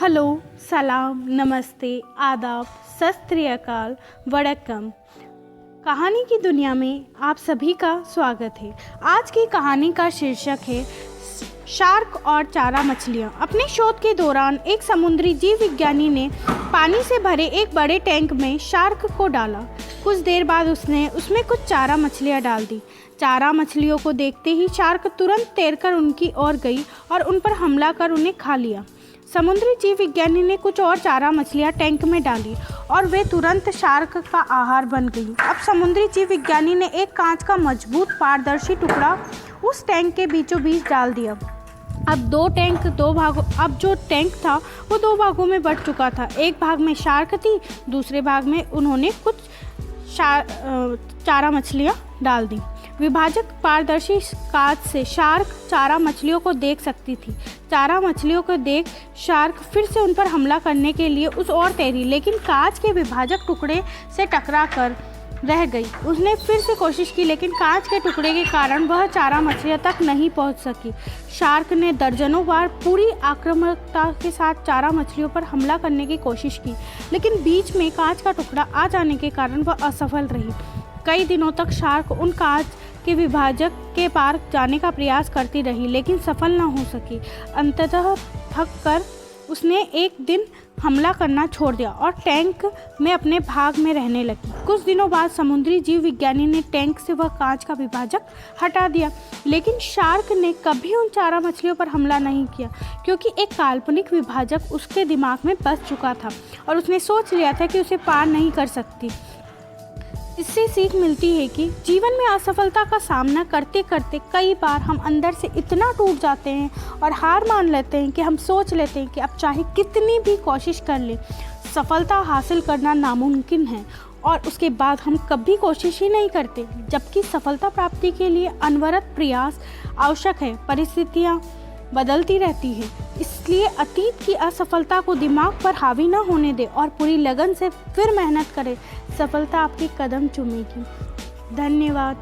Hello, सलाम, नमस्ते, आदाब, सत श्री अकाल, वड़क्कम। कहानी की दुनिया में आप सभी का स्वागत है। आज की कहानी का शीर्षक है शार्क और चारा मछलियाँ। अपने शोध के दौरान एक समुद्री जीव विज्ञानी ने पानी से भरे एक बड़े टैंक में शार्क को डाला। कुछ देर बाद उसने उसमें कुछ चारा मछलियाँ डाल दी। चारा मछलियों को देखते ही शार्क तुरंत तैरकर उनकी ओर गई और उन पर हमला कर उन्हें खा लिया। समुद्री जीव विज्ञानी ने कुछ और चारा मछलियाँ टैंक में डाली और वे तुरंत शार्क का आहार बन गई। अब समुद्री जीव विज्ञानी ने एक कांच का मजबूत पारदर्शी टुकड़ा उस टैंक के बीचों बीच डाल दिया। अब जो टैंक था वो दो भागों में बंट चुका था। एक भाग में शार्क थी, दूसरे भाग में उन्होंने कुछ चारा मछलियाँ डाल दी। विभाजक पारदर्शी कांच से शार्क चारा मछलियों को देख सकती थी। चारा मछलियों को देख शार्क फिर से उन पर हमला करने के लिए उस ओर तैरी, लेकिन कांच के विभाजक टुकड़े से टकरा कर रह गई। उसने फिर से कोशिश की, लेकिन कांच के टुकड़े के कारण वह चारा मछलियों तक नहीं पहुंच सकी। शार्क ने दर्जनों बार पूरी आक्रामकता के साथ चारा मछलियों पर हमला करने की कोशिश की, लेकिन बीच में कांच का टुकड़ा आ जाने के कारण वह असफल रही। कई दिनों तक शार्क उन कांच के विभाजक के पार जाने का प्रयास करती रही, लेकिन सफल न हो सकी। अंततः थक कर उसने एक दिन हमला करना छोड़ दिया और टैंक में अपने भाग में रहने लगी। कुछ दिनों बाद समुद्री जीव विज्ञानी ने टैंक से वह कांच का विभाजक हटा दिया, लेकिन शार्क ने कभी उन चारा मछलियों पर हमला नहीं किया, क्योंकि एक काल्पनिक विभाजक उसके दिमाग में बस चुका था और उसने सोच लिया था कि उसे पार नहीं कर सकती। इससे सीख मिलती है कि जीवन में असफलता का सामना करते करते कई बार हम अंदर से इतना टूट जाते हैं और हार मान लेते हैं कि हम सोच लेते हैं कि अब चाहे कितनी भी कोशिश कर लें, सफलता हासिल करना नामुमकिन है, और उसके बाद हम कभी कोशिश ही नहीं करते। जबकि सफलता प्राप्ति के लिए अनवरत प्रयास आवश्यक है। परिस्थितियाँ बदलती रहती है, इसलिए अतीत की असफलता को दिमाग पर हावी न होने दे और पूरी लगन से फिर मेहनत करें। सफलता आपके कदम चूमेगी। धन्यवाद।